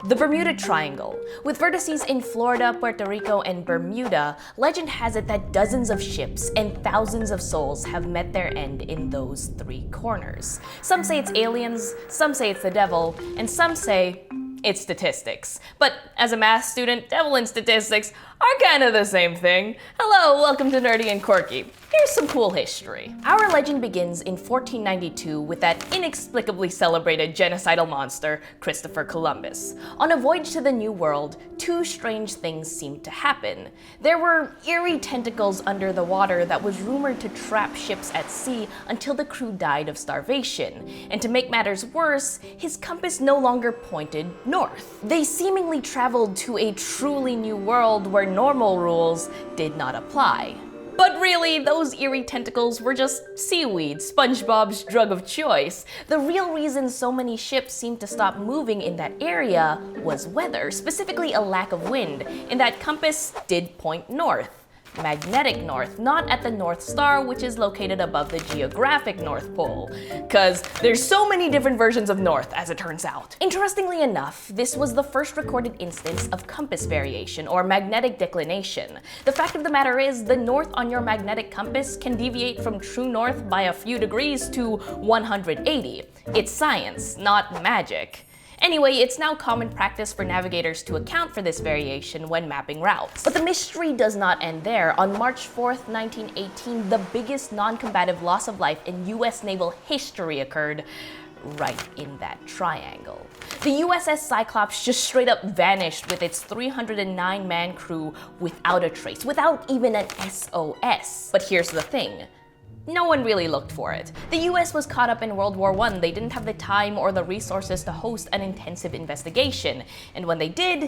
The Bermuda Triangle. With vertices in Florida, Puerto Rico, and Bermuda, legend has it that dozens of ships and thousands of souls have met their end in those three corners. Some say it's aliens, some say it's the devil, and some say it's statistics. But as a math student, devil and statistics are kind of the same thing. Hello, welcome to Nerdy and Quirky. Here's some cool history. Our legend begins in 1492 with that inexplicably celebrated genocidal monster, Christopher Columbus. On a voyage to the New World, two strange things seemed to happen. There were eerie tentacles under the water that was rumored to trap ships at sea until the crew died of starvation. And to make matters worse, his compass no longer pointed north. They seemingly traveled to a truly new world where normal rules did not apply. But really, those eerie tentacles were just seaweed, SpongeBob's drug of choice. The real reason so many ships seemed to stop moving in that area was weather, specifically a lack of wind, and that compass did point north. Magnetic north, not at the North Star, which is located above the geographic North Pole. Cause there's so many different versions of north, as it turns out. Interestingly enough, this was the first recorded instance of compass variation, or magnetic declination. The fact of the matter is, the north on your magnetic compass can deviate from true north by a few degrees to 180. It's science, not magic. Anyway, it's now common practice for navigators to account for this variation when mapping routes. But the mystery does not end there. On March 4th, 1918, the biggest non-combative loss of life in US naval history occurred right in that triangle. The USS Cyclops just straight up vanished with its 309-man crew without a trace, without even an SOS. But here's the thing. No one really looked for it. The US was caught up in World War I. They didn't have the time or the resources to host an intensive investigation. And when they did,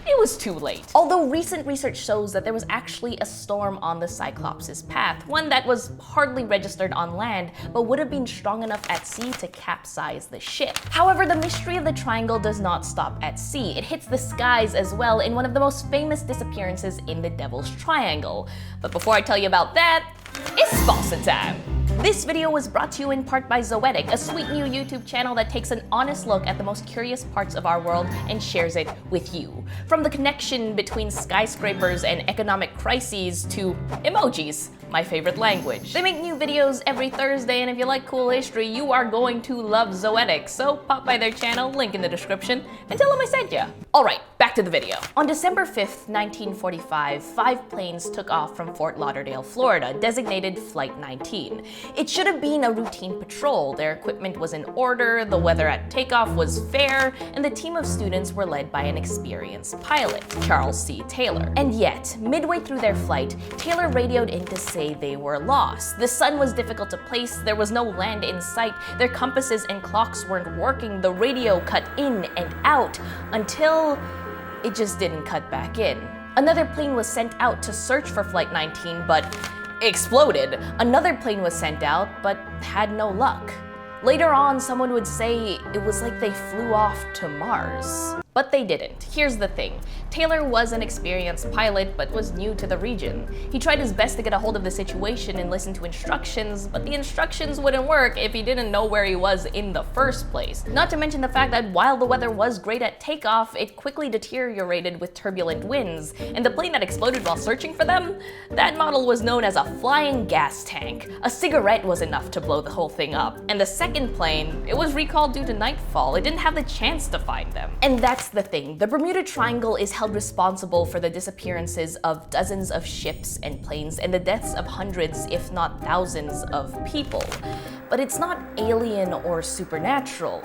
it was too late. Although recent research shows that there was actually a storm on the Cyclops' path, one that was hardly registered on land, but would have been strong enough at sea to capsize the ship. However, the mystery of the triangle does not stop at sea. It hits the skies as well in one of the most famous disappearances in the Devil's Triangle. But before I tell you about that, it's sponsor time! This video was brought to you in part by Zoetic, a sweet new YouTube channel that takes an honest look at the most curious parts of our world and shares it with you. From the connection between skyscrapers and economic crises to emojis, my favorite language. They make new videos every Thursday, and if you like cool history, you are going to love Zoetic, so pop by their channel, link in the description, and tell them I sent ya. Alright, back to the video. On December 5th, 1945, 5 planes took off from Fort Lauderdale, Florida, designated Flight 19. It should have been a routine patrol. Their equipment was in order, the weather at takeoff was fair, and the team of students were led by an experienced pilot, Charles C. Taylor. And yet, midway through their flight, Taylor radioed in to say they were lost. The sun was difficult to place, there was no land in sight, their compasses and clocks weren't working, the radio cut in and out until it just didn't cut back in. Another plane was sent out to search for Flight 19, but exploded. Another plane was sent out, but had no luck. Later on, someone would say it was like they flew off to Mars. But they didn't. Here's the thing. Taylor was an experienced pilot, but was new to the region. He tried his best to get a hold of the situation and listen to instructions, but the instructions wouldn't work if he didn't know where he was in the first place. Not to mention the fact that while the weather was great at takeoff, it quickly deteriorated with turbulent winds, and the plane that exploded while searching for them? That model was known as a flying gas tank. A cigarette was enough to blow the whole thing up. And the second plane, it was recalled due to nightfall. It didn't have the chance to find them. And that's the thing. The Bermuda Triangle is held responsible for the disappearances of dozens of ships and planes and the deaths of hundreds, if not thousands, of people. But it's not alien or supernatural.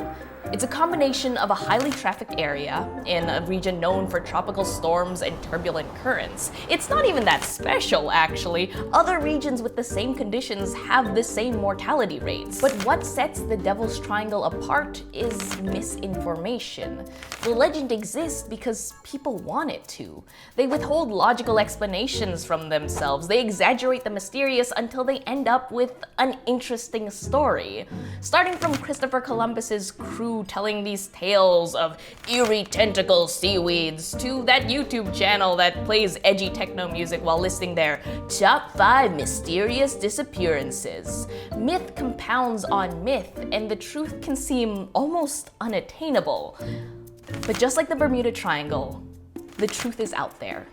It's a combination of a highly trafficked area in a region known for tropical storms and turbulent currents. It's not even that special, actually. Other regions with the same conditions have the same mortality rates. But what sets the Devil's Triangle apart is misinformation. The legend exists because people want it to. They withhold logical explanations from themselves. They exaggerate the mysterious until they end up with an interesting story. Starting from Christopher Columbus's crew telling these tales of eerie tentacle seaweeds to that YouTube channel that plays edgy techno music while listing their top 5 mysterious disappearances. Myth compounds on myth, and the truth can seem almost unattainable. But just like the Bermuda Triangle, the truth is out there.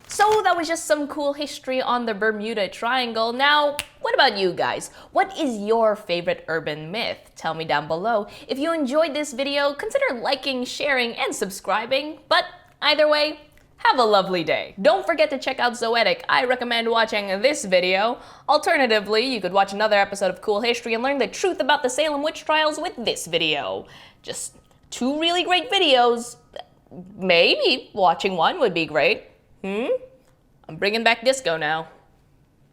So that was just some cool history on the Bermuda Triangle. Now, what about you guys? What is your favorite urban myth? Tell me down below. If you enjoyed this video, consider liking, sharing, and subscribing. But either way, have a lovely day. Don't forget to check out Zoetic. I recommend watching this video. Alternatively, you could watch another episode of Cool History and learn the truth about the Salem witch trials with this video. Just two really great videos. Maybe watching one would be great. I'm bringing back disco now.